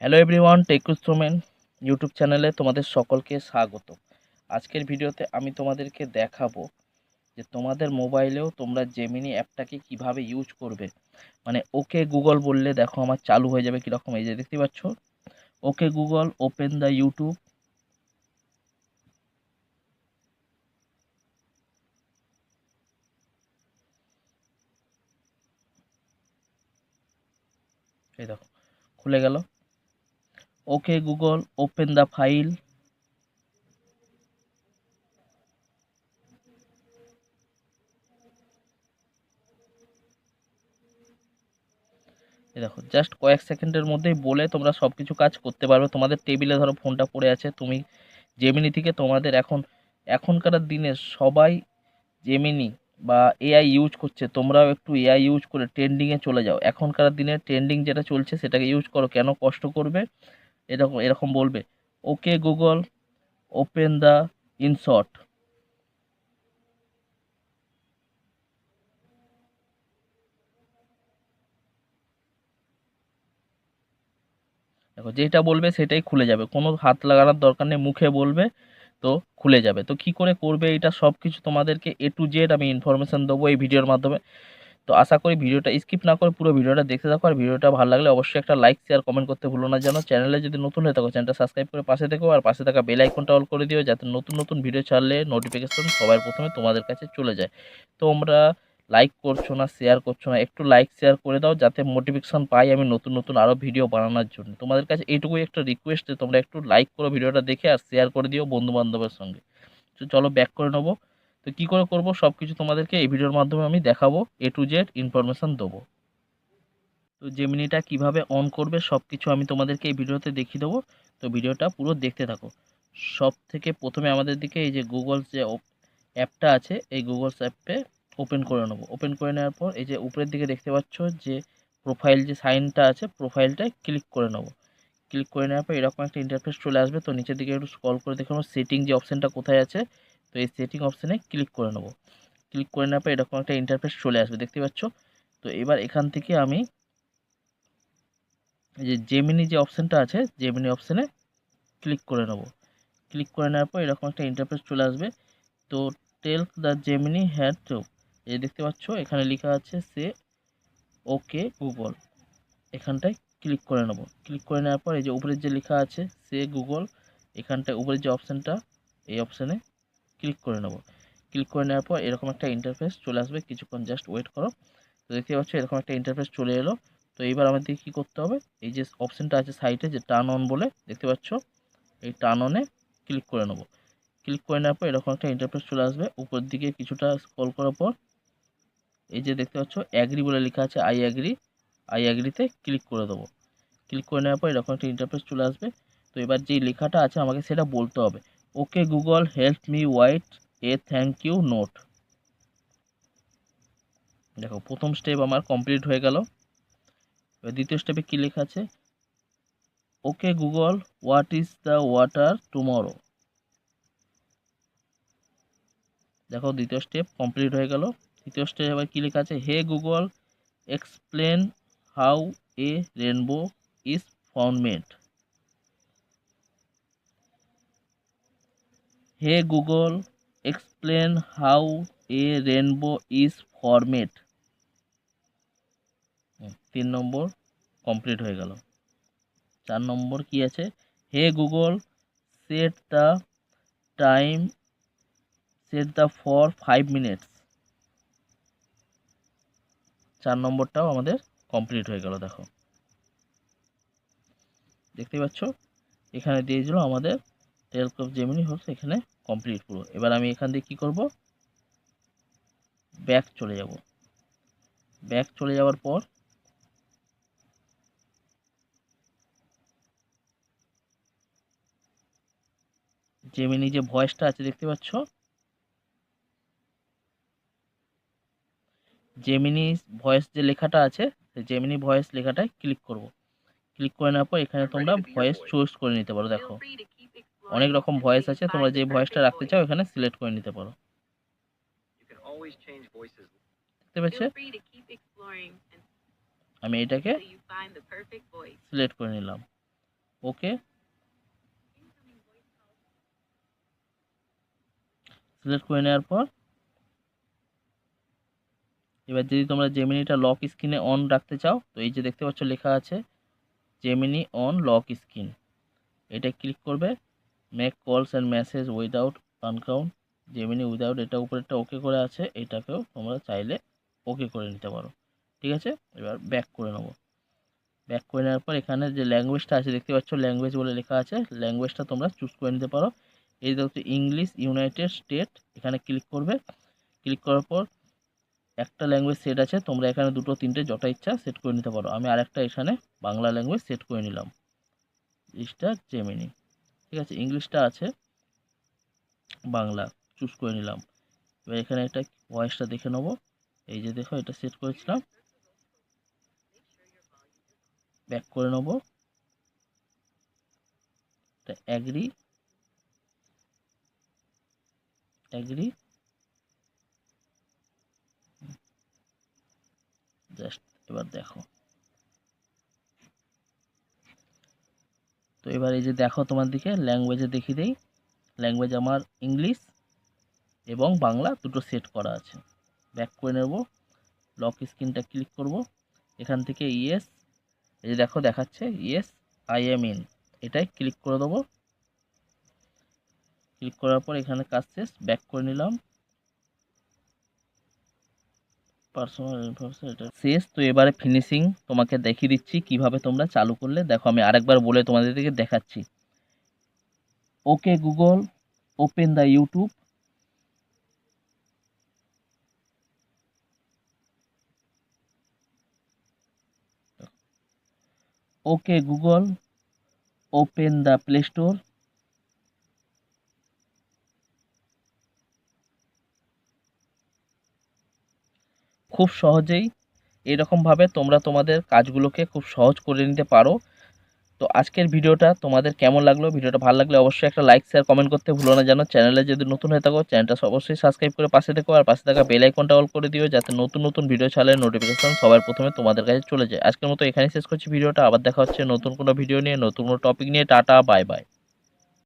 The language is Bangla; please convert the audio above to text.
হ্যালো এভরিওয়ান, টেকুস্ট্রোমেন ইউটিউব চ্যানেলে তোমাদের সকলকে স্বাগত। আজকের ভিডিওতে আমি তোমাদেরকে দেখাবো যে তোমাদের মোবাইলেও তোমরা জেমিনি অ্যাপটাকে কিভাবে ইউজ করবে। মানে ওকে গুগল বললে দেখো আমার চালু হয়ে যাবে কীরকম, এই যে দেখতে পাচ্ছ, okay Google open the YouTube. এই দেখো খুলে গেল। Okay Google open the file. এই দেখো জাস্ট কয়েক সেকেন্ডের মধ্যেই বলে তোমরা সব কিছু কাজ করতে পারবে। তোমাদের টেবিলে ধরো ফোনটা পড়ে আছে, তুমি জেমিনি থেকে তোমাদের এখনকার দিনে সবাই জেমিনি বা এআই ইউজ করছে। তোমরাও একটু এআই ইউজ করে ট্রেন্ডিংয়ে চলে যাও। এখনকার দিনে ট্রেন্ডিং যেটা চলছে সেটাকে ইউজ করো, কেন কষ্ট করবে। এরকম এরকম বলবে, okay Google open the InShot. দেখো যেটা বলবে সেটাই খুলে যাবে, কোনো হাত লাগানোর দরকার নেই, মুখে বলবে তো খুলে যাবে। তো কি করে করবে এটা সব কিছু তোমাদেরকে A to Z আমি ইনফরমেশান দেবো এই ভিডিওর মাধ্যমে। তো আশা করি ভিডিওটা স্কিপ না করে পুরো ভিডিওটা দেখতে থাকো। আর ভিডিওটা ভালো লাগলে অবশ্যই একটা লাইক শেয়ার কমেন্ট করতে ভুলো না যেন। চ্যানেলে যদি নতুন হয়ে থাকো চ্যানেলটা সাবস্ক্রাইব করে পাশে থেকো, আর পাশে থাকা বেল আইকনটা অল করে দিও যাতে নতুন নতুন ভিডিও ছাড়লে নোটিফিকেশন সবার প্রথমে তোমাদের কাছে চলে যায়। তোমরা লাইক করছো না, শেয়ার করছো না, একটু লাইক শেয়ার করে দাও যাতে মোটিভেশন পাই আমি নতুন নতুন আরও ভিডিও বানানোর জন্য। তোমাদের কাছে এইটুকুই একটা রিকোয়েস্ট যে তোমরা একটু লাইক করো ভিডিওটা দেখে, আর শেয়ার করে দিও বন্ধু বান্ধবের সঙ্গে। তো চলো ব্যাক করে নেবো। তো কী করে করবো সব কিছু তোমাদেরকে এই ভিডিওর মাধ্যমে আমি দেখাবো, A to Z ইনফরমেশান দেবো। তো জেমিনিটা কিভাবে অন করবে সব কিছু আমি তোমাদেরকে এই ভিডিওতে দেখিয়ে দেবো। তো ভিডিওটা পুরো দেখতে থাকো। সব থেকে প্রথমে আমাদের দিকে এই যে গুগলস যে অ্যাপটা আছে, এই গুগলস অ্যাপে ওপেন করে নেবো। ওপেন করে নেওয়ার পর এই যে উপরের দিকে দেখতে পাচ্ছ যে প্রোফাইল যে সাইনটা আছে, প্রোফাইলটায় ক্লিক করে নেবো। ক্লিক করে নেওয়ার পর এরকম একটা ইন্টারফেস চলে আসবে। তো নিচের দিকে একটু স্ক্রল করে দেখে নেবো সেটিং যে অপশানটা কোথায় আছে। তো এই সেটিং অপশানে ক্লিক করে নেবো। ক্লিক করে নেওয়ার পর এরকম একটা ইন্টারফেস চলে আসবে দেখতে পাচ্ছ। তো এবার এখান থেকে আমি এই যে জেমিনি যে অপশানটা আছে, জেমিনি অপশানে ক্লিক করে নেব। ক্লিক করে নেওয়ার পর এরকম একটা ইন্টারফেস চলে আসবে। তো tell the Gemini had to, এই দেখতে পাচ্ছ এখানে লেখা আছে সে ওকে গুগল, এখানটায় ক্লিক করে নেব। ক্লিক করে নেওয়ার পর এই যে উপরের যে লেখা আছে সে গুগল, এখানটায় উপরের যে অপশানটা, এই অপশানে ক্লিক করে নেব। ক্লিক করে নেওয়ার পর এরকম একটা ইন্টারফেস চলে আসবে, কিছুক্ষণ জাস্ট ওয়েট করো। তো দেখতে পাচ্ছ এরকম একটা ইন্টারফেস চলে এলো। তো এইবার আমাদের কী করতে হবে, এই যে অপশানটা আছে সাইডে যে টার্ন অন বলে দেখতে পাচ্ছ, এই টার্ন অনে ক্লিক করে নেব। ক্লিক করে নেওয়ার পর এরকম একটা ইন্টারফেস চলে আসবে। উপর দিকে কিছুটা স্ক্রল করার পর এই যে দেখতে পাচ্ছ অ্যাগ্রি বলে লেখা আছে, আই অ্যাগ্রিতে ক্লিক করে দেবো। ক্লিক করে নেওয়ার পর এরকম একটা ইন্টারফেস চলে আসবে। তো এবার যেই লেখাটা আছে আমাকে সেটা বলতে হবে, okay Google help me write a thank you note. দেখো প্রথম স্টেপ আমার কমপ্লিট হয়ে গেল। এবার দ্বিতীয় স্টেপে কী লেখা আছে, okay Google what is the water tomorrow. দেখো দ্বিতীয় স্টেপ কমপ্লিট হয়ে গেল। তৃতীয় স্টেপ আবার কী লেখা আছে, hey Google explain how a rainbow is formed. Hey Google explain how a rainbow is formed. 3 number complete হয়ে গেল। 4 নম্বর কি আছে, hey Google set the time, set the for 5 minutes. 4 নম্বরটাও আমাদের কমপ্লিট হয়ে গেল। দেখো দেখতে পাচ্ছ এখানে দিয়েছিল আমাদের টেলস্কোপ জেমিনি হচ্ছে এখানে কমপ্লিট পুরো। এবার আমি এখান দিয়ে কী করব, ব্যাক চলে যাব। ব্যাক চলে যাওয়ার পর জেমিনি যে ভয়েসটা আছে দেখতে পাচ্ছ, জেমিনি ভয়েস যে লেখাটা আছে জেমিনি ভয়েস লেখাটায় ক্লিক করব। ক্লিক করে নেওয়ার পর এখানে তোমরা ভয়েস চুজ করে নিতে পারো। দেখো অনেক রকম ভয়েস আছে, তোমরা যে ভয়েসটা রাখতে চাও এখানে সিলেক্ট করে নিতে পারো। দেখতে পাচ্ছ আমি এটাকে সিলেক্ট করে নিলাম। ওকে সিলেক্ট করে নেওয়ার পর এবার যদি তোমরা জেমিনিটা লক স্ক্রিনে অন রাখতে চাও, তো এই যে দেখতে পাচ্ছ লেখা আছে জেমিনি অন লক স্ক্রিন, এটা ক্লিক করবে। মেক কলস and message without uncount Gemini without, এটা উপরেরটা ওকে করে আছে, এটাকেও তোমরা চাইলে ওকে করে নিতে পারো। ঠিক আছে, এবার ব্যাক করে নেবো। ব্যাক করে নেওয়ার পর এখানে যে ল্যাঙ্গুয়েজটা আছে দেখতে পাচ্ছ ল্যাঙ্গুয়েজ বলে লেখা আছে, ল্যাঙ্গুয়েজটা তোমরা চুজ করে নিতে পারো। এই দেখো ইংলিশ ইউনাইটেড স্টেট, এখানে ক্লিক করবে। ক্লিক করার পর একটা ল্যাঙ্গুয়েজ সেট আছে, তোমরা এখানে দুটো তিনটে যটা ইচ্ছা সেট করে নিতে পারো। আমি আরেকটা এখানে বাংলা ল্যাঙ্গুয়েজ সেট করে নিলাম, স্টার জেমিনি। ঠিক আছে, ইংলিশটা আছে, বাংলা চুজ করে নিলাম। এবার এখানে একটা ভয়েসটা দেখে নেবো, এই যে দেখো এটা সেট করেছিলাম। ব্যাক করে নেবো, অ্যাগ্রি অ্যাগ্রি জাস্ট এবার দেখো। তো এবার এই যে দেখো তোমার দিকে ল্যাঙ্গুয়েজে দেখিয়ে দেই, ল্যাঙ্গুয়েজ আমার ইংলিশ এবং বাংলা দুটো সেট করা আছে। ব্যাক করে নেব, লক স্ক্রিনটা ক্লিক করব, এখান থেকে ইয়েস, এই যে দেখো দেখাচ্ছে ইয়েস আই এম ইন, এটাই ক্লিক করে দেবো। ক্লিক করার পর এখানে কাজ শেষ, ব্যাক করে নিলাম। পার্সোনাল ইনফরমেশন এটা শেষ। তো এবারে ফিনিশিং তোমাকে দেখিয়ে দিচ্ছি কিভাবে তোমরা চালু করলে। দেখো আমি আরেকবার বলে তোমাদেরকে দেখাচ্ছি। Okay Google open the YouTube, okay Google open the play store, খুব সহজেই এরকমভাবে তোমরা তোমাদের কাজগুলোকে খুব সহজ করে নিতে পারো। তো আজকের ভিডিওটা তোমাদের কেমন লাগলো, ভিডিওটা ভালো লাগলে অবশ্যই একটা লাইক শেয়ার কমেন্ট করতে ভুলো না। জানো চ্যানেলে যদি নতুন হয়ে থাকো চ্যানেলটা অবশ্যই সাবস্ক্রাইব করে পাশে থেকো, আর পাশে থাকা বেল আইকনটা অল করে দিও যাতে নতুন নতুন ভিডিও ছাড়লে নোটিফিকেশন সবার প্রথমে তোমাদের কাছে চলে যায়। আজকের মতো এখানেই শেষ করছি ভিডিওটা, আবার দেখা হচ্ছে নতুন কোনো ভিডিও নিয়ে, নতুন কোনো টপিক নিয়ে। Tata, bye bye.